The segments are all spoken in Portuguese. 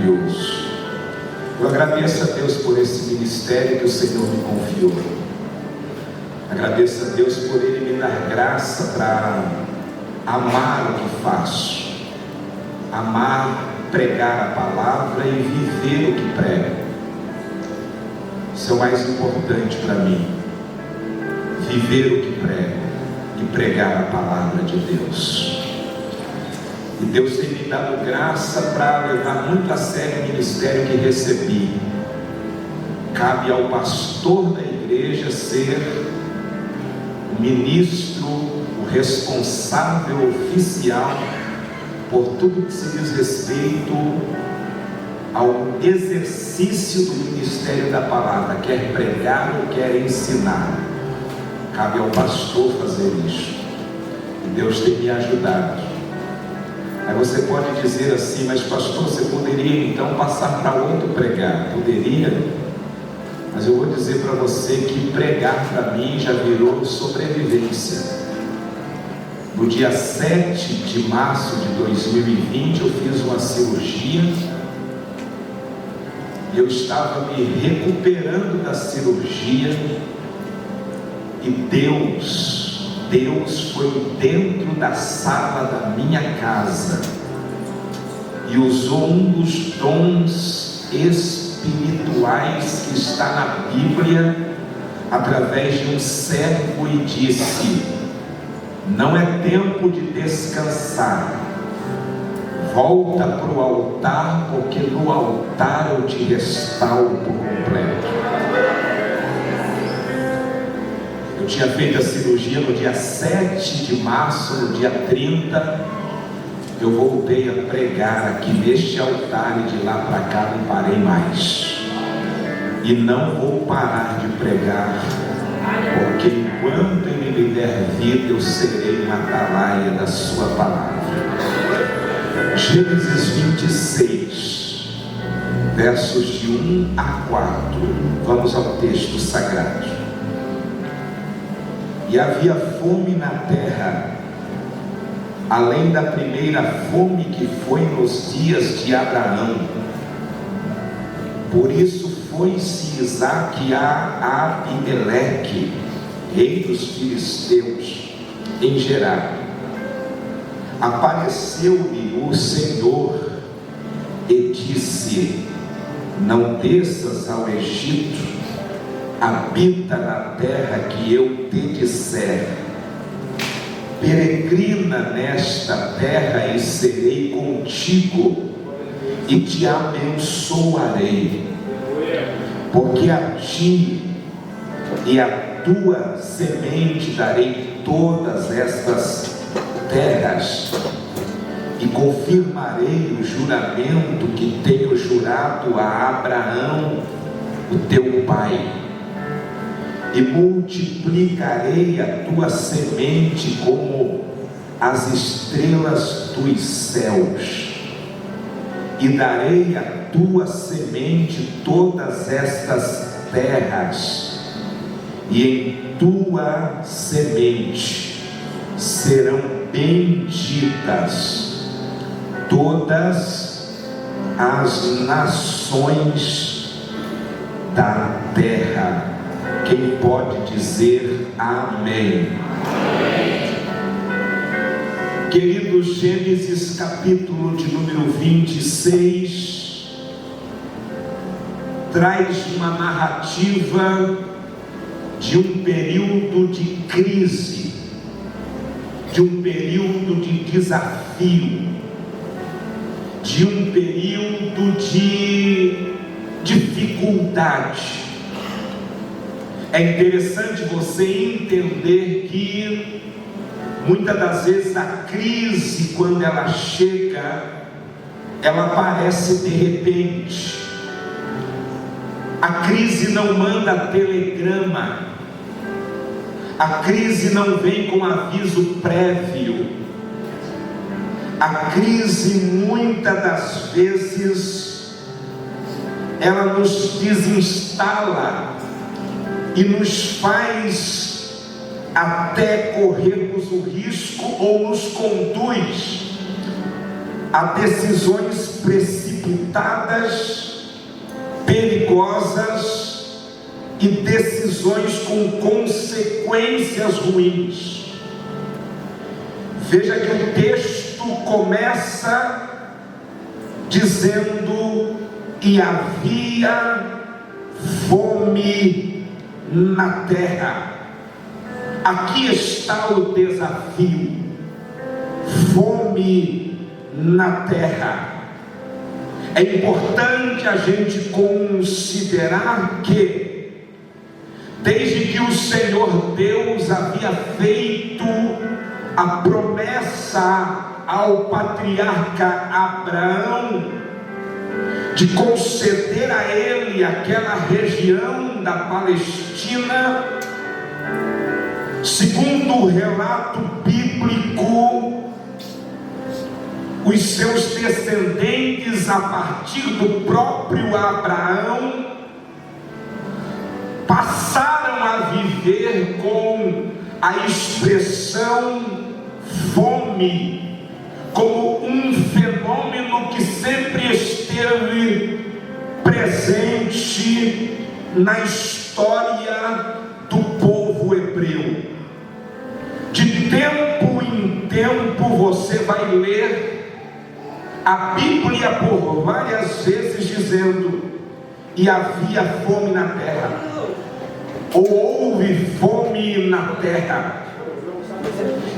maravilhoso. Eu agradeço a Deus por esse ministério que o Senhor me confiou. Agradeço a Deus por Ele me dar graça para amar o que faço, amar pregar a palavra e viver o que prego. Isso é o mais importante para mim, viver o que prego e pregar a palavra de Deus. E Deus tem me dado graça para levar muito a sério o ministério que recebi. Cabe ao pastor da igreja ser o ministro, o responsável oficial por tudo que se diz respeito ao exercício do ministério da palavra, quer pregar ou quer ensinar. Cabe ao pastor fazer isso. E Deus tem me ajudado. Aí você pode dizer assim: mas pastor, você poderia então passar para outro pregar? Poderia, mas eu vou dizer para você que pregar para mim já virou sobrevivência. No dia 7 de março de 2020 eu fiz uma cirurgia e eu estava me recuperando da cirurgia e Deus foi dentro da sala da minha casa e usou um dos dons espirituais que está na Bíblia através de um servo e disse: não é tempo de descansar, volta para o altar, porque no altar eu te restauro por completo. Eu tinha feito a cirurgia no dia 7 de março, no dia 30, eu voltei a pregar aqui neste altar e de lá para cá não parei mais. E não vou parar de pregar, porque enquanto Ele me der vida, eu serei uma atalaia da sua palavra. Gênesis 26, versos de 1 a 4. Vamos ao texto sagrado. E havia fome na terra, além da primeira fome que foi nos dias de Abraão. Por isso foi-se Isaque a Abimeleque, rei dos filisteus, em Gerar. Apareceu-lhe o Senhor e disse: não desças ao Egito, habita na terra que eu te disser. Peregrina nesta terra e serei contigo e te abençoarei, porque a ti e a tua semente darei todas estas terras, e confirmarei o juramento que tenho jurado a Abraão, o teu pai, e multiplicarei a tua semente como as estrelas dos céus, e darei a tua semente todas estas terras, e em tua semente serão benditas todas as nações da terra. Quem pode dizer amém? Amém. Queridos, Gênesis capítulo de número 26 traz uma narrativa de um período de crise, de um período de desafio, de um período de dificuldade. É interessante você entender que muitas das vezes a crise, quando ela chega, ela aparece de repente. A crise não manda telegrama, a crise não vem com aviso prévio. A crise muitas das vezes ela nos desinstala e nos faz até corrermos o risco ou nos conduz a decisões precipitadas precipitadas, perigosas e decisões com consequências ruins. Veja que o texto começa dizendo: e havia fome na terra. Aqui está o desafio: fome na terra. É importante a gente considerar que, desde que o Senhor Deus havia feito a promessa ao patriarca Abraão de conceder a ele aquela região da Palestina, segundo o relato bíblico, os seus descendentes, a partir do próprio Abraão, passaram a viver com a expressão fome como um fenômeno que sempre esteve presente na história do povo hebreu. De tempo em tempo você vai ler a Bíblia por várias vezes dizendo: e havia fome na terra, ou houve fome na terra.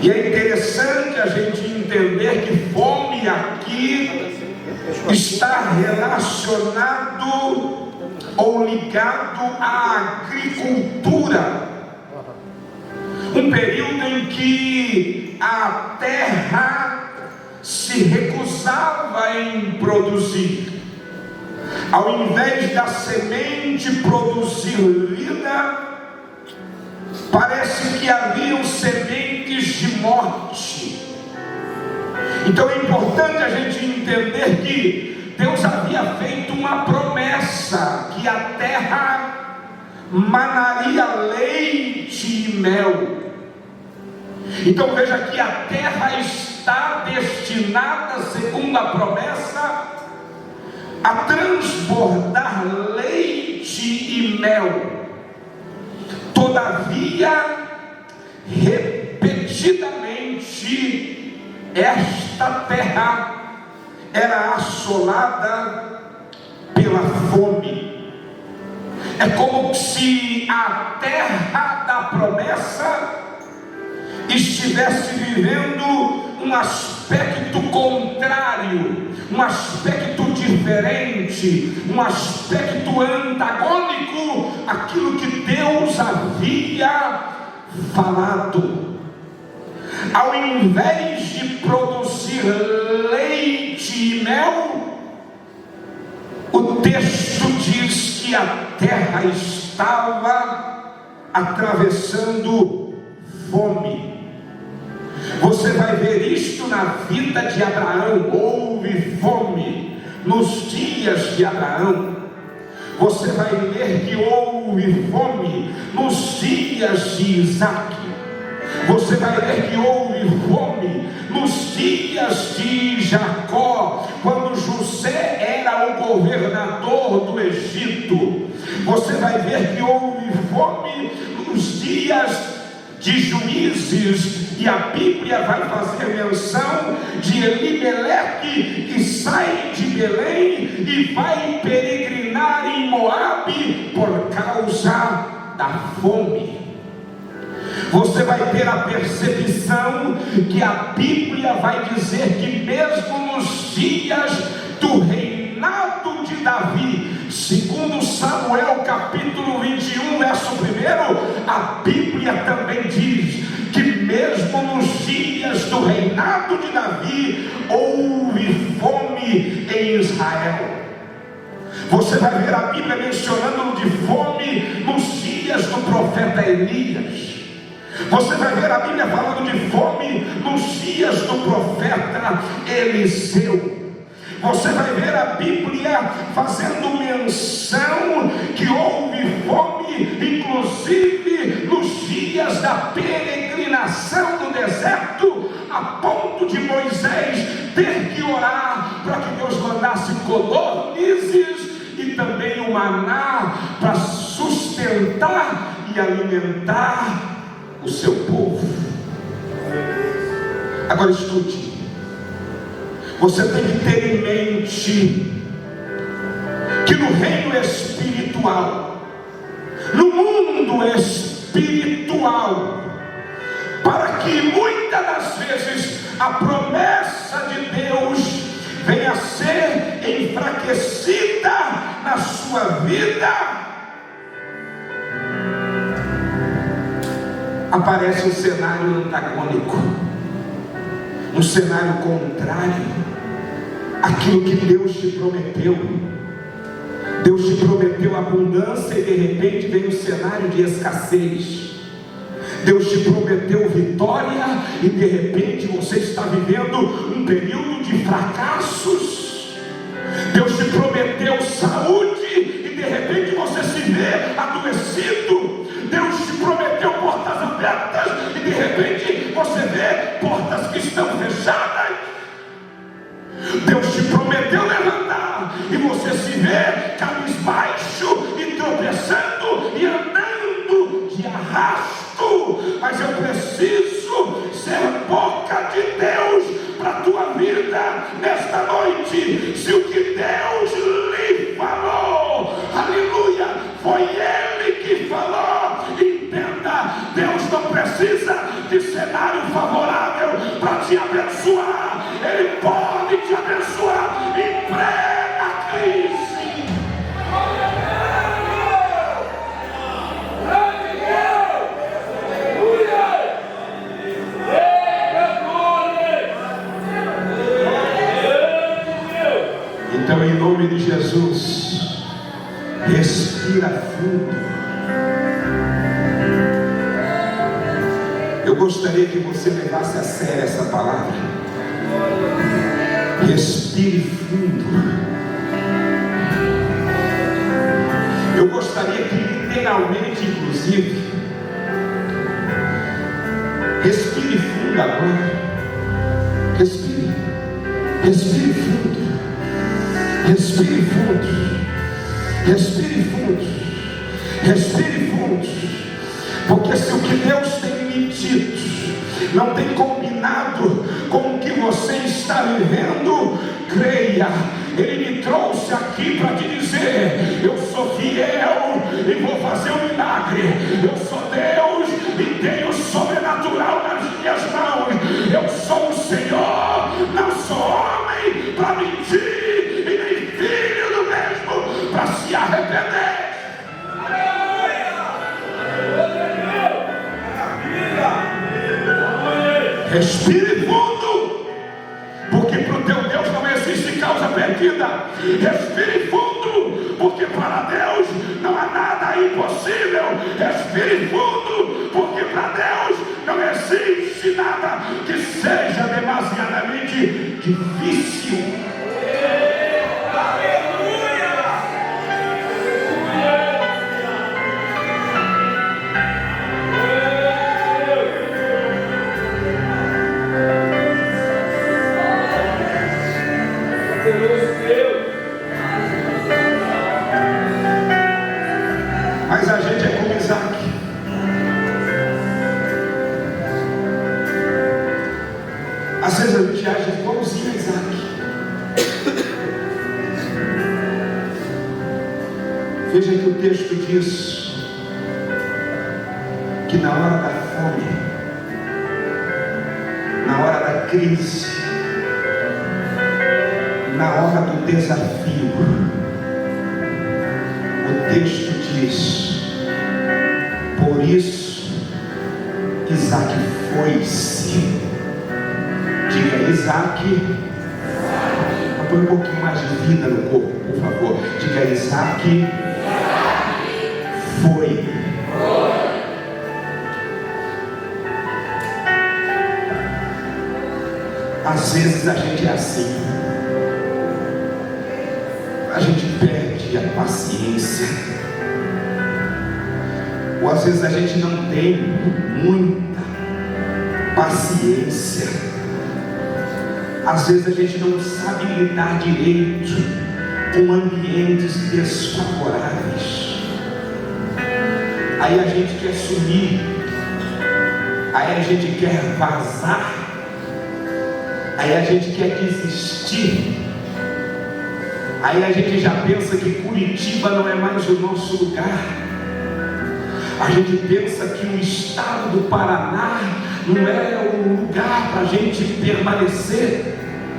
E é interessante a gente entender que fome aqui está relacionado ou ligado à agricultura, um período em que a terra se recusava em produzir. Ao invés da semente produzir vida, parece que haviam sementes de morte. Então é importante a gente entender que Deus havia feito uma promessa, que a terra manaria leite e mel. Então veja que a terra está destinada, segundo a promessa, a transbordar leite e mel. Todavia, repetidamente, esta terra era assolada pela fome. É como se a terra da promessa estivesse vivendo um aspecto contrário, um aspecto diferente, um aspecto antagônico àquilo que Deus havia falado. Ao invés de produzir leite e mel, o texto diz que a terra estava atravessando fome. Você vai ver isto na vida de Abraão. Houve fome nos dias de Abraão. Você vai ler que houve fome nos dias de Isaac. Você vai ler que houve fome nos dias de Jacó, quando José era o governador do Egito. Você vai ver que houve fome nos dias de Juízes, e a Bíblia vai fazer menção de Elimeleque, que sai de Belém e vai peregrinar em Moabe por causa da fome. Você vai ter a percepção que a Bíblia vai dizer que mesmo nos dias do reinado de Davi, segundo Samuel capítulo 21, verso 1, a Bíblia também diz que mesmo nos dias do reinado de Davi, houve fome em Israel. Você vai ver a Bíblia mencionando de fome nos dias do profeta Elias. Você vai ver a Bíblia falando de fome nos dias do profeta Eliseu. Você vai ver a Bíblia fazendo menção que houve fome, inclusive nos dias da peregrinação no deserto, a ponto de Moisés ter que orar para que Deus mandasse codornas maná para sustentar e alimentar o seu povo. Agora escute, você tem que ter em mente que no reino espiritual, no mundo espiritual, para que muitas das vezes a promessa de Deus venha a ser enfraquecida na sua vida, aparece um cenário antagônico, um cenário contrário àquilo que Deus te prometeu. Deus te prometeu abundância e de repente vem um cenário de escassez. Deus te prometeu vitória e de repente você está vivendo um período de fracassos. Deus te prometeu saúde e de repente você se vê adoecido. Deus te prometeu portas abertas e de repente você vê portas que estão fechadas. Deus te prometeu levantar e você se vê cabisbaixo e tropeçando e andando de arrasto. Mas eu preciso ser boca de Deus para a tua vida nesta noite. Se o que Deus lhe falou, aleluia, foi Ele que falou, entenda, Deus não precisa de cenário favorável para te abençoar. Ele pode te abençoar em plena crise. Então, em nome de Jesus, respira fundo. Eu gostaria que você levasse a sério essa palavra. Respire fundo. Eu gostaria que literalmente, inclusive, respire fundo agora. Respire. Respire fundo. Respire fundo. Respire fundo. Respire fundo. Porque se o que Deus tem me dito não tem combinado com o que você está vivendo, creia, Ele me trouxe aqui para te dizer: eu sou fiel e vou fazer um milagre. Eu sou Deus e tenho o sobrenatural nas minhas mãos. Eu sou o Senhor, não sou homem para mentir e nem filho do mesmo para se arrepender. Respire fundo, porque para o teu Deus não existe causa perdida. Respire fundo, porque para Deus não há nada impossível. Respire fundo, porque para Deus não existe nada que seja demasiadamente difícil. Mas a gente é como Isaac. Às vezes a gente age igualzinho a Isaac. Veja que o texto diz que na hora da fome, na hora da crise, na hora do desafio, o texto diz: por isso Isaac foi-se. Diga: Isaac. Põe um pouquinho mais de vida no corpo, por favor. Diga: Isaac foi. Às vezes a gente é assim. A gente perde a paciência. Ou às vezes a gente não tem muita paciência. Às vezes a gente não sabe lidar direito com ambientes desfavoráveis. Aí a gente quer sumir, aí a gente quer vazar, aí a gente quer desistir, aí a gente já pensa que Curitiba não é mais o nosso lugar, a gente pensa que o estado do Paraná não é o lugar para a gente permanecer.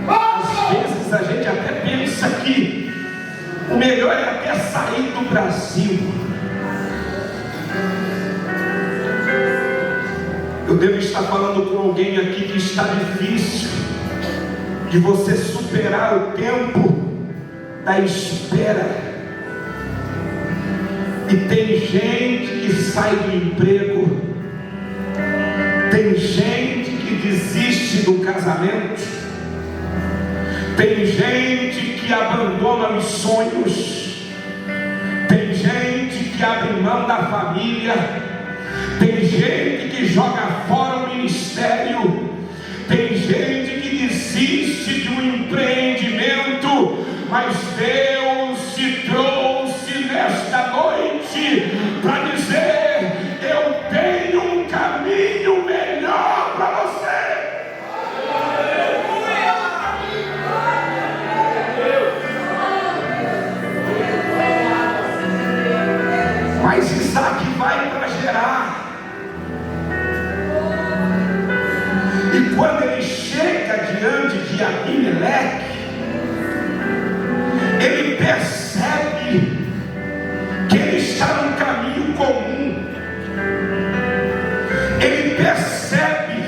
Às vezes a gente até pensa que o melhor é até sair do Brasil. Eu devo estar falando com alguém aqui que está difícil de você superar o tempo da espera. E tem gente que sai do emprego, tem gente que desiste do casamento, tem gente que abandona os sonhos, tem gente que abre mão da família, tem gente que joga fora o ministério, tem gente que desiste de um empreendimento, mas Deus te trouxe nesta noite para dizer: eu tenho um caminho melhor para você. Mas Isaac vai para Gerar. E quando ele chega diante de Abimeleque, ele percebe que ele está num caminho comum. Ele percebe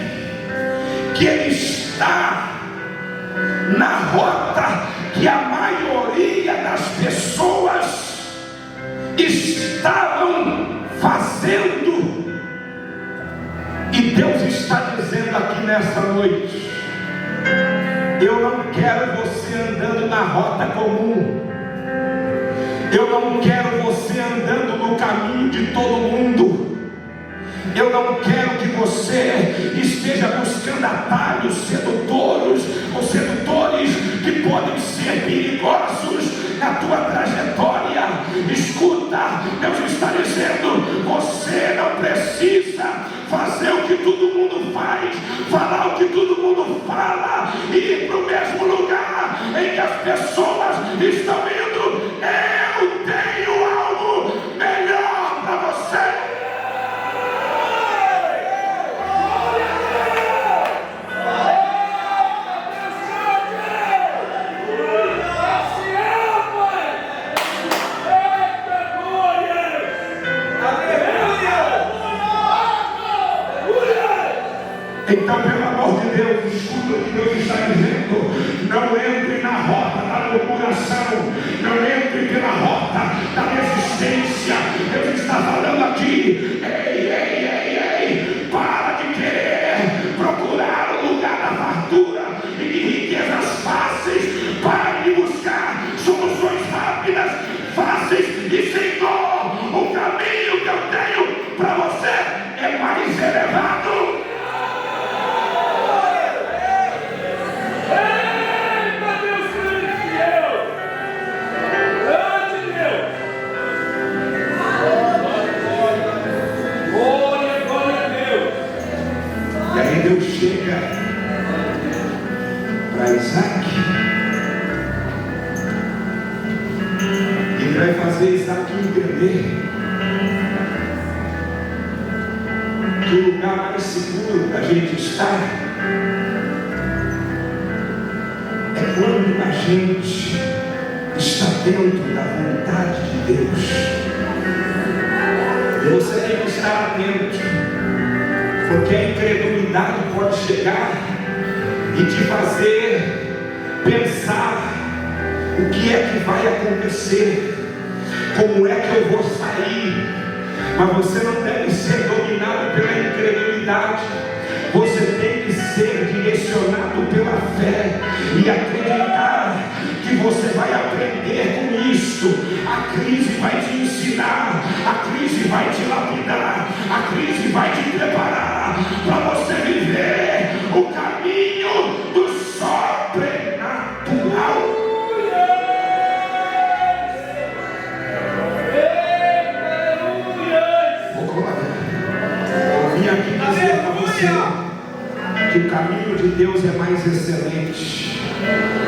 que ele está na rota que a maioria das pessoas estavam fazendo. E Deus está dizendo aqui nessa noite: eu não quero você andando na rota comum, eu não quero você andando no caminho de todo mundo, eu não quero que você esteja buscando atalhos sedutores ou sedutores que podem ser perigosos na tua trajetória. Escuta, Deus está dizendo: você não precisa fazer o que todo mundo faz, falar o que todo mundo fala e ir para o mesmo lugar em que as pessoas estão indo. Eu tenho algo melhor para você. Então, pelo amor de Deus, escuta o que Deus está dizendo. Não entre na rota da murmuração, não entre pela rota da resistência. Deus está falando aqui: ei, para de querer procurar o lugar da fartura e de riquezas fáceis. Para de buscar soluções rápidas, fáceis e sem dor. O caminho que eu tenho para você é mais elevado. Deus chega para Isaac e ele vai fazer Isaac entender que o lugar mais seguro da gente estar é quando a gente está dentro da vontade de Deus. E você tem que estar atento, porque a incredulidade pode chegar e te fazer pensar o que é que vai acontecer, como é que eu vou sair. Mas você não deve ser dominado pela incredulidade, você tem que ser direcionado pela fé e acreditar que você vai aprender com isso. A crise vai te ensinar, a crise vai te lapidar, a crise vai te preparar para você viver o caminho do sobrenatural. Vou de Deus é mais excelente.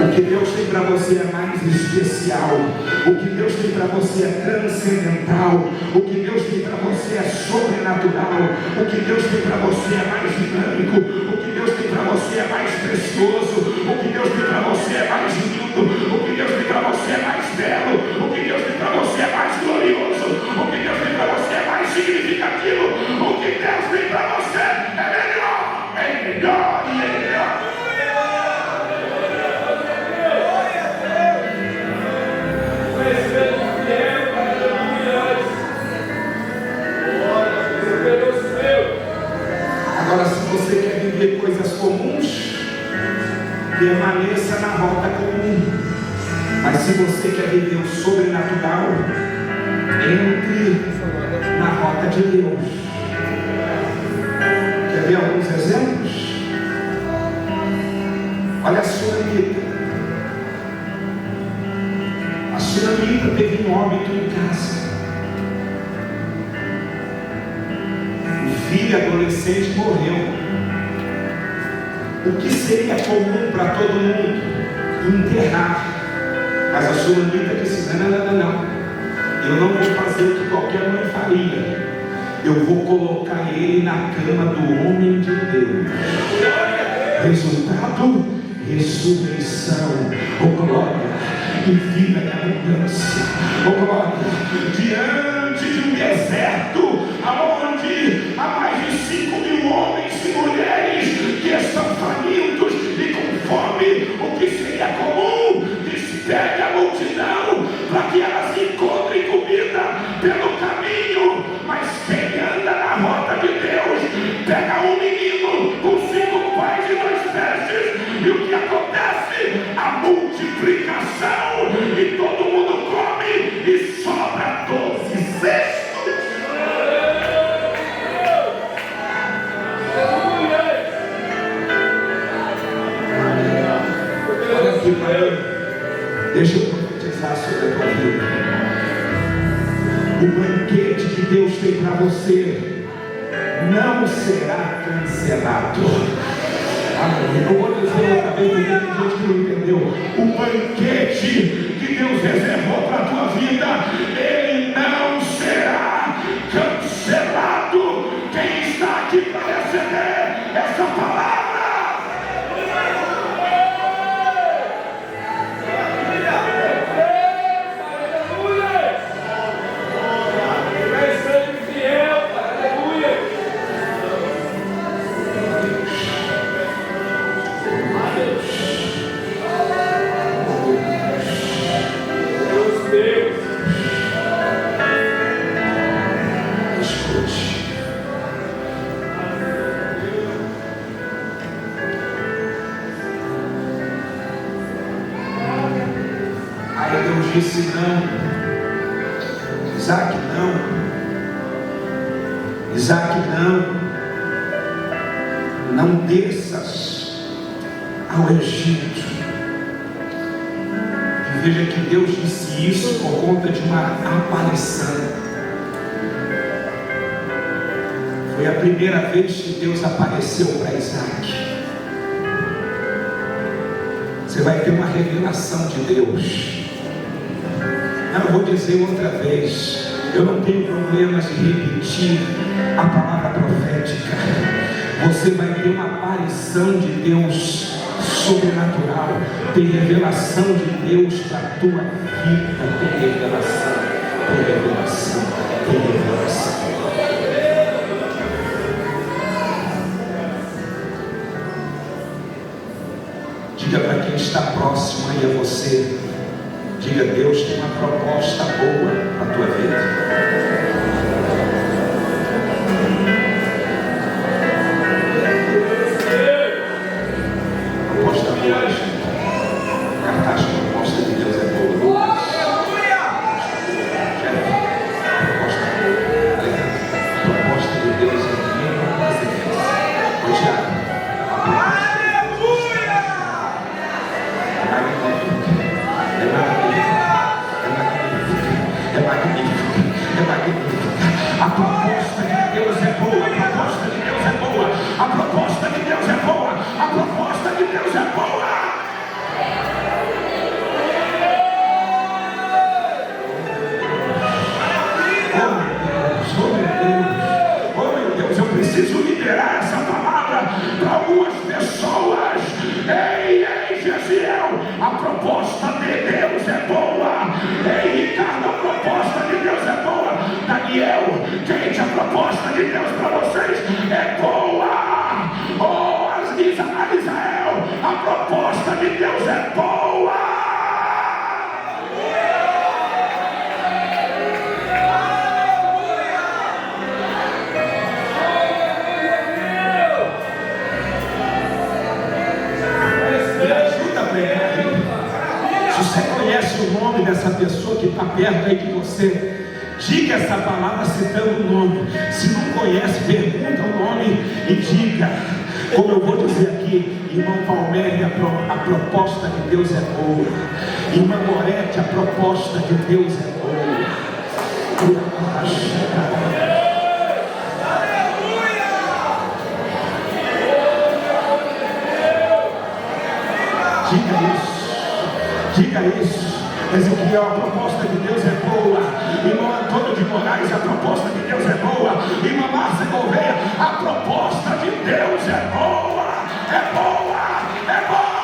O que Deus tem para você é mais especial. O que Deus tem para você é transcendental. O que Deus tem para você é sobrenatural. O que Deus tem para você é mais dinâmico. O que Deus tem para você é mais precioso. O que Deus tem para você é mais lindo. O que Deus tem para você é mais belo. O que Deus tem para você é mais glorioso. O que Deus tem para você é mais significativo. O que Deus tem para você é melhor. É melhor e é melhor. Agora, se você quer viver coisas comuns, permaneça na rota comum. Mas se você quer viver o sobrenatural, entre na rota de Deus. Quer ver alguns exemplos? Olha a Sunamita. A Sunamita teve um óbito em casa. O filho adolescente morreu. O que seria comum para todo mundo? Enterrar. Mas a Sunamita disse: não. Eu não vou fazer o que qualquer mãe faria. Eu vou colocar ele na cama do homem de Deus. Resultado: ressurreição. Oh glória! E vida e abundância. Oh glória! Diante de um deserto, aonde há mais de 5.000 homens e mulheres que estão famintos e com fome, o que seria comum? Despegue a multidão para que elas encontrem comida pelo caminho. Mas quem anda na rota de Deus pega um menino com 5 pães e 2 peixes, e o que acontece? A multiplicação, e todo mundo come e sobra 12 cestos. Olha aqui para mim. Deixa eu profetizar sobre a tua vida. O banquete que Deus tem para você não será cancelado. Amém. Eu vou dizer outra vez, porque tem gente que não entendeu. O banquete que Deus reservou para a tua vida, ele não será cancelado. Quem está aqui para receber essa palavra? Disse não. Isaac não. Isaac não desças ao Egito. E veja que Deus disse isso por conta de uma aparição. Foi a primeira vez que Deus apareceu para Isaac. Você vai ter uma revelação de Deus. Eu vou dizer outra vez, eu não tenho problemas de repetir a palavra profética. Você vai ter uma aparição de Deus sobrenatural. Tem revelação de Deus para a tua vida. Tem revelação, tem revelação, tem revelação. Diga para quem está próximo aí a você. Diga: Deus tem uma proposta boa para a tua vida. Proposta boa, gente. Cartaz de proposta de Deus é boa. Proposta de Deus é boa. Ô Tiago, a proposta de Deus é boa, a proposta de Deus é boa, a proposta de Deus é boa, a proposta preciso liberar essa palavra para algumas pessoas. Ei, Gesiel, a proposta de Deus é boa. Ei, Ricardo, a proposta de Deus é boa. Daniel, gente, a proposta de Deus para vocês é boa. Oh, Israel, a proposta de Deus é boa. Se você conhece o nome dessa pessoa que está perto aí de você, diga essa palavra citando o nome. Se não conhece, pergunta o nome e diga. Como eu vou dizer aqui, irmão Palmeiras, a proposta de Deus é boa. Irmã Gorete, a proposta de Deus é boa. Diga isso. Ezequiel, a proposta de Deus é boa. Irmão Antônio de Moraes, a proposta de Deus é boa. Irmã Márcia Gouveia, a proposta de Deus é boa. É boa, é boa.